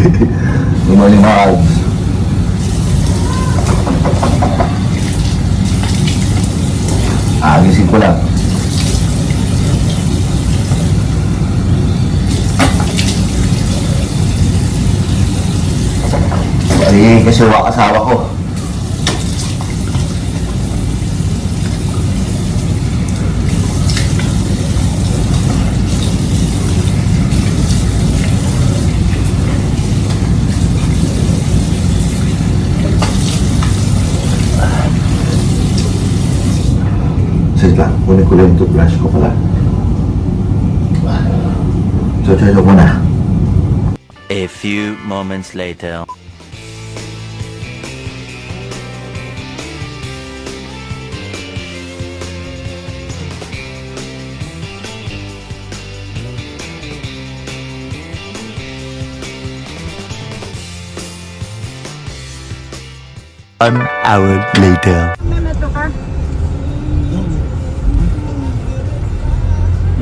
Good morning mga kalbs. Gising ko lang. Ay, kasi wala asawa ko. Sige lang, kunin ko lang yung toothbrush ko pala. So, charge ko muna. A few moments later. An hour later.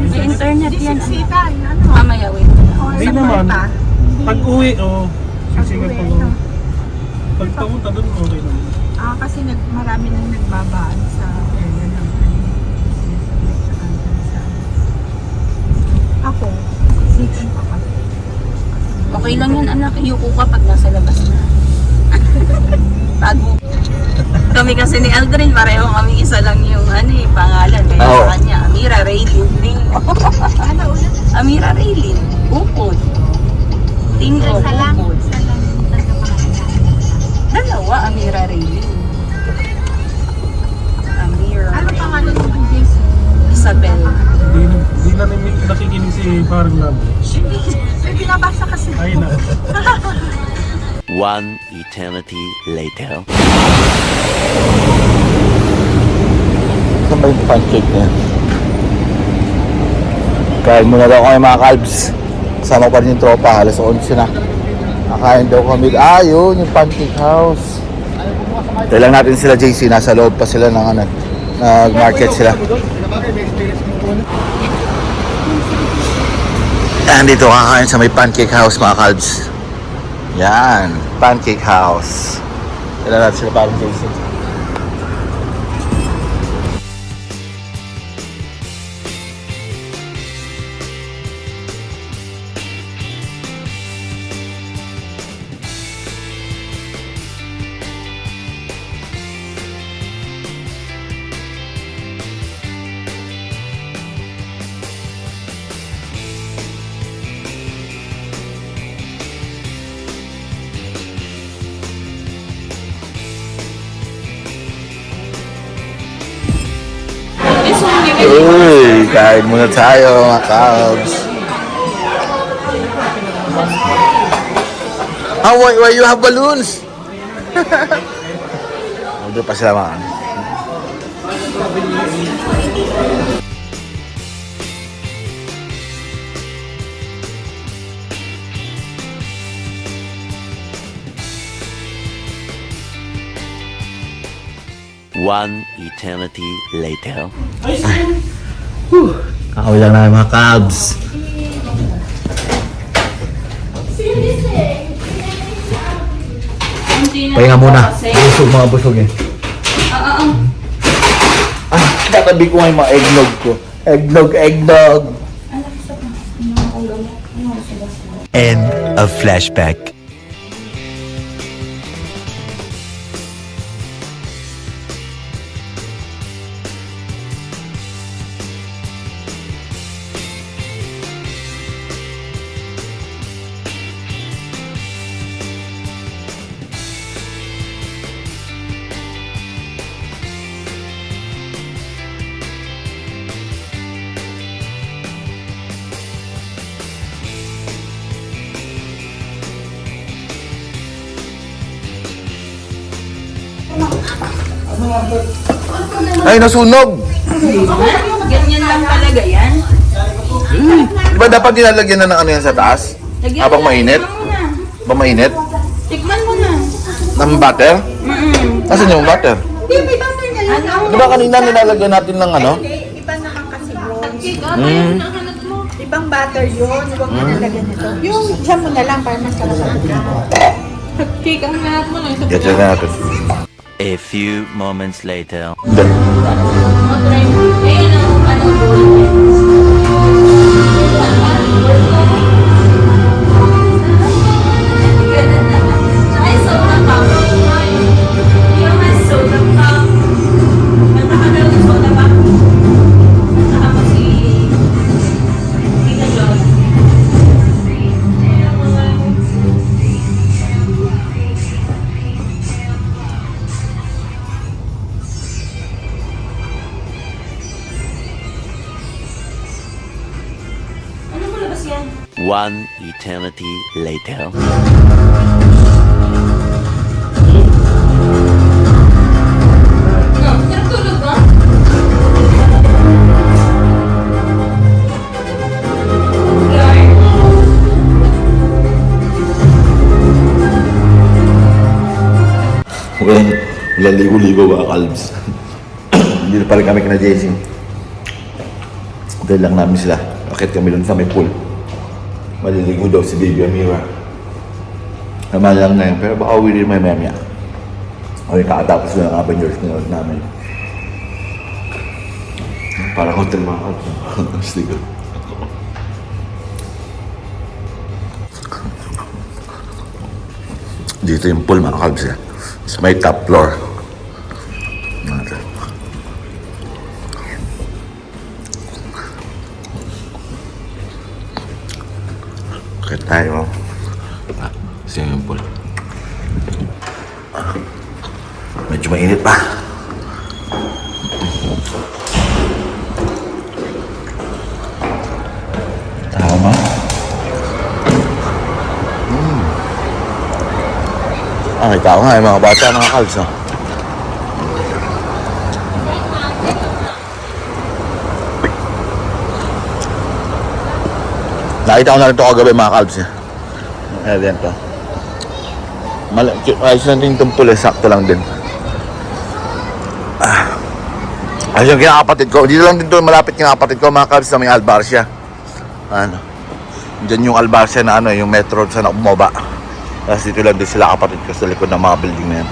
May internet yan. Siksikan, ano? Mamaya, wait. Ay naman. Pag-uwi, sisigat pa lang. Pag pamunta doon, okay naman. Kasi marami nang nagbabaan sa area ng ako, siksikan pa pa. Okay lang yan, anak. Iyuko ka pag nasa labas na. Tago. Kami kasi ni Aldrin, pareho kami isa lang yung pangalan. Kaya Oo. sa kanya, Amira Raylin. Ano ulit? Amira Raylin. Upod. Tingo, Salang. upod. Salang. Dalawa, Amira Raylin. Amira Ano Raylin. pangalan mo ng Jason? Isabel. Di na nakikinig si parang love. May binabasa kasi. Ay na. One eternity later. Saan ba yung pancake niya? Kain muna daw kami mga kalbs. Sama pa rin yung tropa, alas 11 na. Nakain daw kami. Yun, yung pancake house. Kailang natin sila JC, nasa loob pa sila ng nag-market sila. Andito kakain sa may pancake house mga kalbs. Yan, pancake house. Kailan natin sila parang JC. Uy, kain muna tayo mga kalbs. Why you have balloons? Doon pa sila mga. One eternity later. Kakawin lang namin mga kalbs. Pahinga muna. Busog mga busog eh. Tatabi ko nga yung mga eggnog ko. Eggnog. End of flashback. Ay, nasunog! Ganyan lang talaga yan. Di ba dapat dinalagyan na ng ano yan sa taas? Lagyan Habang mo na, mainit? tikman mo na. Habang mainit? Tikman mo na. Ng butter? Nasaan yung butter? Hindi, may butter na lang. Ano? Di ba kanina nilalagyan natin ng ano? Iba naman kasi bro. Cake, ano yung nahanap mo? Ibang butter yun. Huwag mo nalagyan nito. Yung isa mo na lang para masarap. Cake ang lahat mo lang. Get na natin. A few moments later. Hindi. Ayun ang ano goal. Ay, sobrang pop. Yung may sobrang pop. Nagkakadal ng soda pop. Nakapa si Tita John. Ano mo labas yan? One eternity later. No, sarap tulog ba? Walang ligo-ligo mga kalbs. Hindi na pa rin kami kina JC. Dahil lang namin sila. Akit kami dun sa may pool. Maliligo daw si Baby Amira. Naman lang na yun. Pero baka uwi rin may memya. O yung kakatapos na ng Avengers nila namin. Parang hotel mga kalbs. Stigo. Dito yung pool mga kalbs eh. Sa may top floor. Okay tayo. Swimming pool. Medyo mainit pa. Tama. May tao nga, mga bata, mga kalbs, no? Nakita ko na rin ito kagabi, mga kalbs, eh. Ayan to. Ayos lang din itong pula, sakto lang din. Ayos yung kinakapatid ko. Dito lang din ito, malapit kinakapatid ko, mga kalbs, na may Albarcia. Ano? Diyan yung Albarcia na ano, yung metro sa Nakumoba. Tapos dito lang din sila kapatid ko sa likod ng mga building na yan.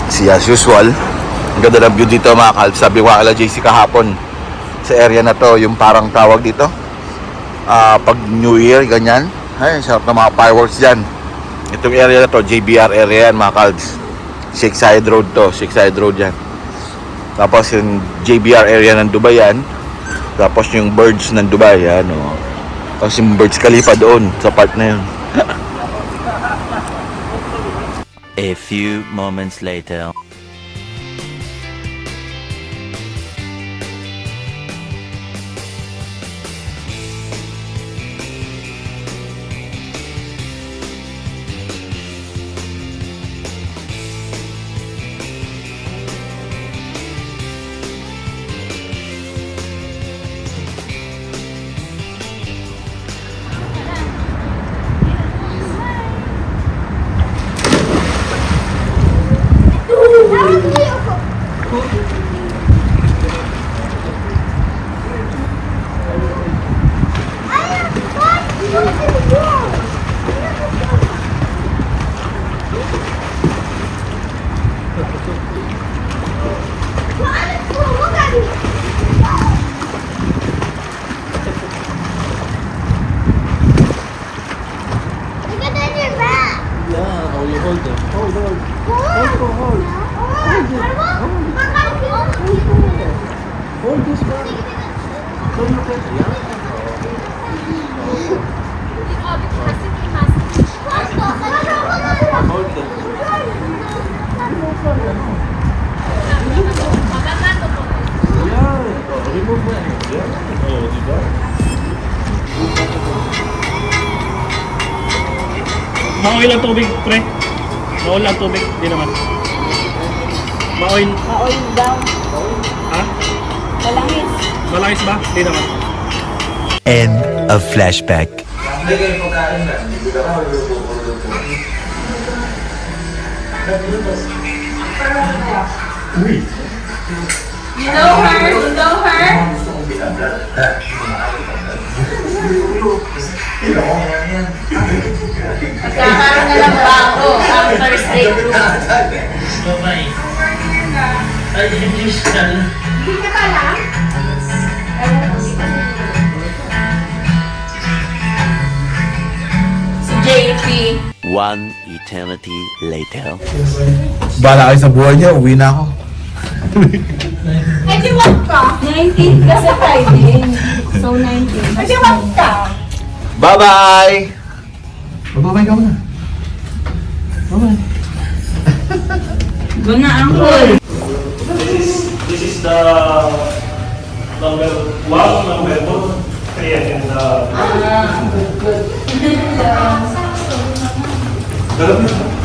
See, as usual, ang ganda ng view dito mga kalbs. Sabi ko ala JC kahapon sa area na to, yung parang tawag dito pag New Year, ganyan. Ay, sarap na mga fireworks dyan. Itong area na to, JBR area yan mga kalbs. Six-side road to, six-side road yan. Tapos yung JBR area ng Dubai yan. Tapos yung birds ng Dubai, ano. Tapos yung Burj Khalifa doon, sa part na yun. A few moments later. Maoy lang tubig, pre. Maoy lang tubig, di naman. Maoy. Maoil daw. Ha? Malangis. Malangis ba? Di naman. End of flashback. You know her? You know her? Magkakaroon na lang bago after state room. Bye-bye. Ay, English ka na. Hindi ka ba lang? Si JP. One eternity later. Bala kayo sa buhay niyo, uwi na ako. Eh, di wag ka. 19 kasi Friday. So 19. Eh, di wag ka. Bye-bye! Bye-bye ka muna. Bye-bye. Go na, Uncle. This is the number 1, number 2, 3, and the... Good. Good.